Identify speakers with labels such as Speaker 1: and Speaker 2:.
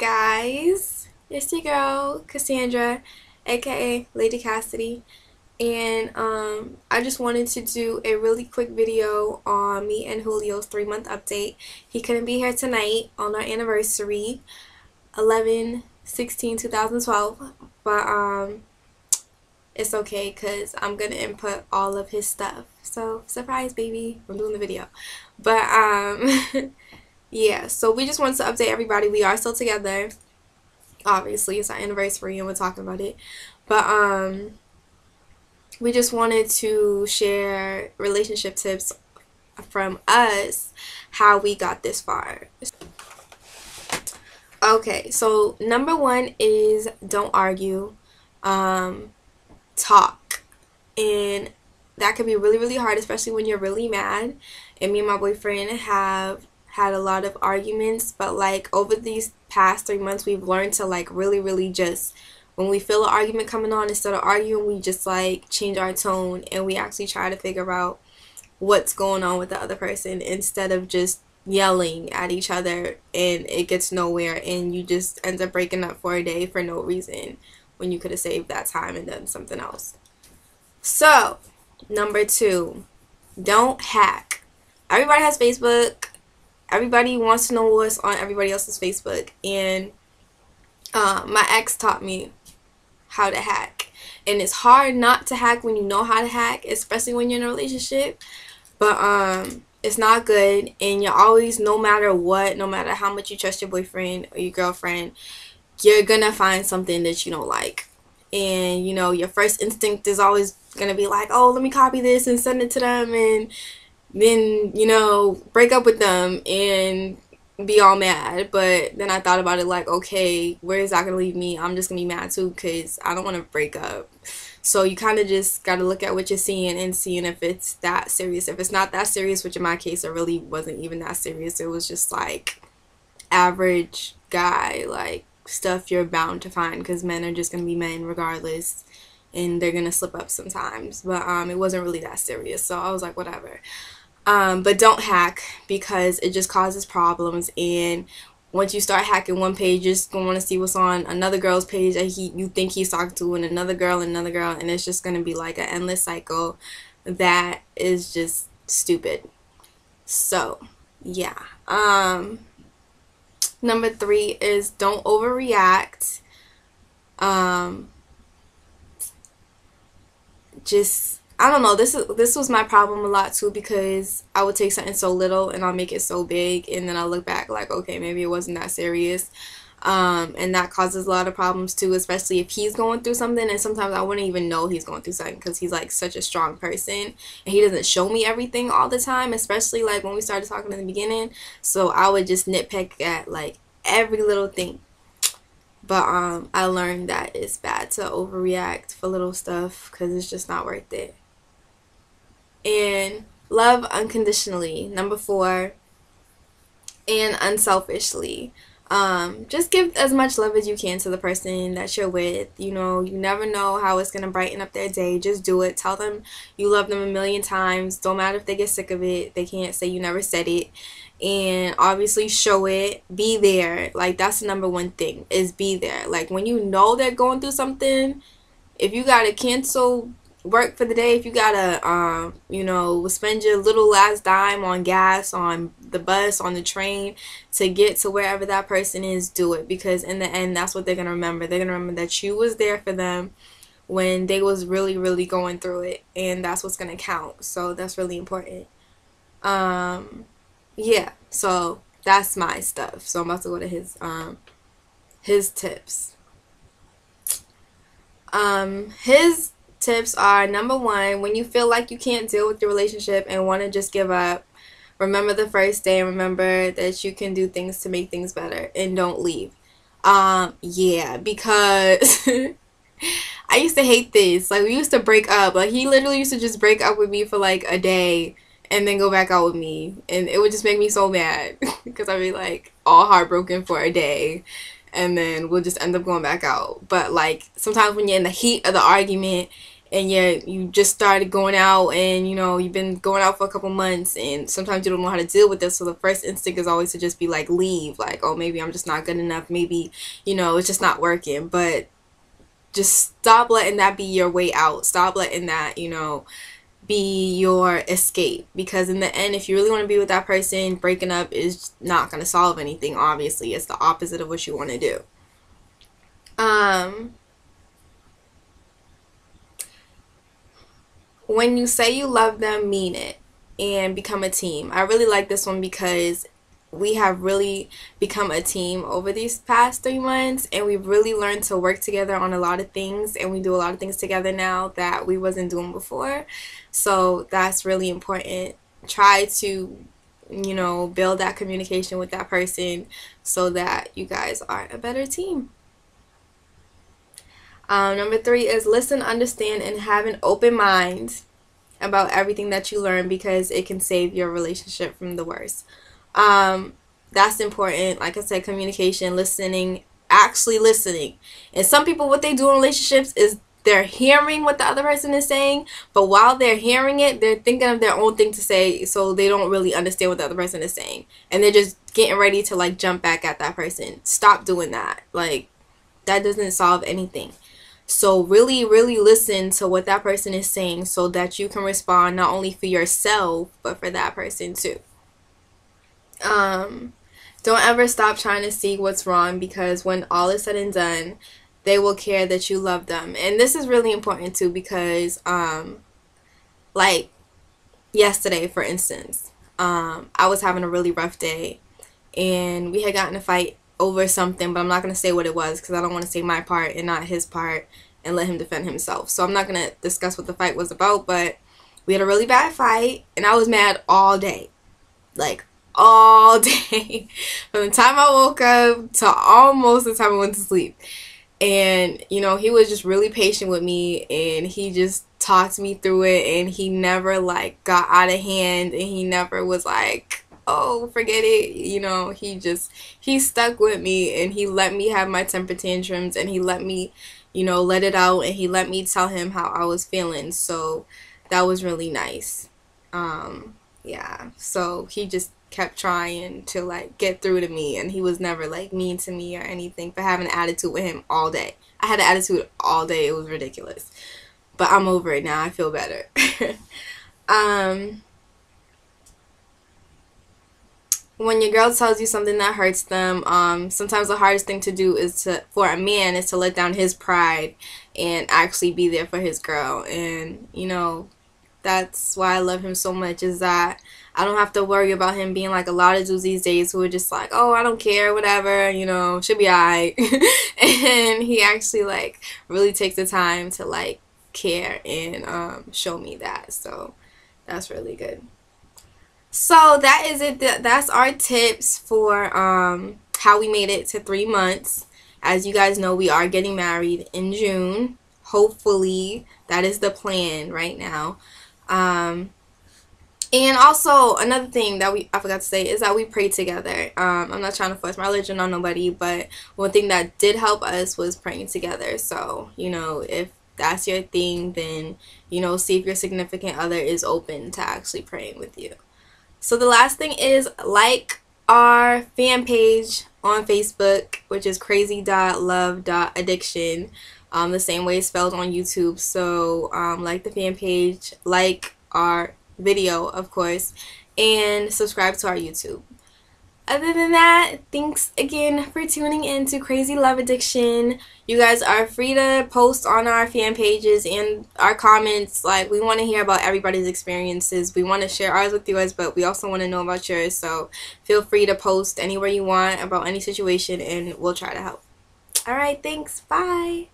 Speaker 1: guys, it's your girl Cassandra, aka Lady Cassidy, and I just wanted to do a really quick video on me and Julio's 3-month update. He couldn't be here tonight on our anniversary, 11/16/2012, but it's okay because I'm gonna input all of his stuff. So surprise, baby, I'm doing the video, but yeah, so we just wanted to update everybody. We are still together. Obviously, it's our anniversary and we're talking about it. But we just wanted to share relationship tips from us, how we got this far. Okay, so number one is don't argue. Talk. And that could be really, really hard, especially when you're really mad. And me and my boyfriend have had a lot of arguments, but like over these past 3 months we've learned to like really just, when we feel an argument coming on, instead of arguing, we just like change our tone and we actually try to figure out what's going on with the other person instead of just yelling at each other and it gets nowhere and you just end up breaking up for a day for no reason when you could have saved that time and done something else. So number two, don't hack. Everybody has Facebook. Everybody wants to know what's on everybody else's Facebook, and my ex taught me how to hack. And it's hard not to hack when you know how to hack, especially when you're in a relationship. But it's not good, and you're always, no matter what, no matter how much you trust your boyfriend or your girlfriend, you're gonna find something that you don't like. And you know, your first instinct is always gonna be like, oh, let me copy this and send it to them, and then, you know, break up with them and be all mad. But then I thought about it like, okay, where is that going to leave me? I'm just going to be mad too because I don't want to break up. So you kind of just got to look at what you're seeing and seeing if it's that serious. If it's not that serious, which in my case it really wasn't even that serious. It was just like average guy, like stuff you're bound to find because men are just going to be men regardless. And they're going to slip up sometimes. But it wasn't really that serious. So I was like, whatever. But don't hack because it just causes problems, and once you start hacking one page, you're just going to want to see what's on another girl's page that you think he's talking to, and another girl, and it's just going to be like an endless cycle that is just stupid. So yeah. Number three is don't overreact. Just, I don't know, this was my problem a lot too, because I would take something so little and I'll make it so big, and then I'll look back like, okay, maybe it wasn't that serious. And that causes a lot of problems too, especially if he's going through something, and sometimes I wouldn't even know he's going through something because he's like such a strong person and he doesn't show me everything all the time, especially like when we started talking in the beginning. So I would just nitpick at like every little thing. But I learned that it's bad to overreact for little stuff because it's just not worth it. And love unconditionally. Number four, and unselfishly. Just give as much love as you can to the person that you're with. You know, you never know how it's going to brighten up their day. Just do it. Tell them you love them a million times. Don't matter if they get sick of it. They can't say you never said it. And obviously show it. Be there. Like, that's the number one thing, is be there. Like, when you know they're going through something, if you got to cancel work for the day, if you gotta you know, spend your little last dime on gas, on the bus, on the train to get to wherever that person is, do it, because in the end that's what they're gonna remember. They're gonna remember that you was there for them when they was really going through it, and that's what's gonna count. So that's really important. Yeah, so that's my stuff. So I'm about to go to his tips. His tips are, number one, when you feel like you can't deal with your relationship and want to just give up, remember the first day and remember that you can do things to make things better, and don't leave. Yeah, because I used to hate this. Like, we used to break up. Like, he literally used to just break up with me for like a day and then go back out with me, and it would just make me so mad because I'd be like all heartbroken for a day, and then we'll just end up going back out. But like sometimes when you're in the heat of the argument and you just started going out, and you know, you've been going out for a couple months, and sometimes you don't know how to deal with this, so the first instinct is always to just be like, leave, like, oh, maybe I'm just not good enough, maybe, you know, it's just not working. But just stop letting that be your way out. Stop letting that, you know, be your escape, because in the end, if you really want to be with that person, breaking up is not going to solve anything. Obviously, it's the opposite of what you want to do. When you say you love them, mean it, and become a team. I really like this one because we have really become a team over these past 3 months, and we've really learned to work together on a lot of things, and we do a lot of things together now that we wasn't doing before. So that's really important. Try to, you know, build that communication with that person so that you guys are a better team. Number 3 is listen, understand, and have an open mind about everything that you learn, because it can save your relationship from the worst. That's important. Like I said, communication, listening, actually listening. And some people, what they do in relationships is they're hearing what the other person is saying, but while they're hearing it, they're thinking of their own thing to say, so they don't really understand what the other person is saying. And they're just getting ready to like jump back at that person. Stop doing that. Like, that doesn't solve anything. So really, really listen to what that person is saying so that you can respond not only for yourself, but for that person too. Don't ever stop trying to see what's wrong, because when all is said and done, they will care that you love them. And this is really important too, because like yesterday, for instance, I was having a really rough day, and we had gotten a fight over something, but I'm not going to say what it was because I don't want to say my part and not his part and let him defend himself. So I'm not going to discuss what the fight was about, but we had a really bad fight, and I was mad all day. Like, all day. From the time I woke up to almost the time I went to sleep. And, you know, he was just really patient with me, and he just talked me through it, and he never, like, got out of hand, and he never was like, oh, forget it. You know, he stuck with me, and he let me have my temper tantrums, and he let me, you know, let it out, and he let me tell him how I was feeling. So that was really nice. Yeah, so he just kept trying to like get through to me, and he was never like mean to me or anything for having an attitude with him all day. I had an attitude all day. It was ridiculous, but I'm over it now. I feel better. When your girl tells you something that hurts them, sometimes the hardest thing to do is for a man is to let down his pride and actually be there for his girl. And you know, that's why I love him so much, is that I don't have to worry about him being like a lot of dudes these days who are just like, oh, I don't care, whatever, you know, should be alright. And he actually like really takes the time to like care and show me that. So that's really good. So that is it. That's our tips for how we made it to 3 months. As you guys know, we are getting married in June. Hopefully, that is the plan right now. And also another thing that I forgot to say is that we pray together. I'm not trying to force my religion on nobody, but one thing that did help us was praying together. So, you know, if that's your thing, then, you know, see if your significant other is open to actually praying with you. So the last thing is like our fan page on Facebook, which is crazy.love.addiction. The same way it's spelled on YouTube. So like the fan page, like our video, of course, and subscribe to our YouTube. Other than that, thanks again for tuning in to Crazy Love Addiction. You guys are free to post on our fan pages and our comments. Like, we want to hear about everybody's experiences. We want to share ours with you guys, but we also want to know about yours. So feel free to post anywhere you want about any situation, and we'll try to help. Alright, thanks. Bye.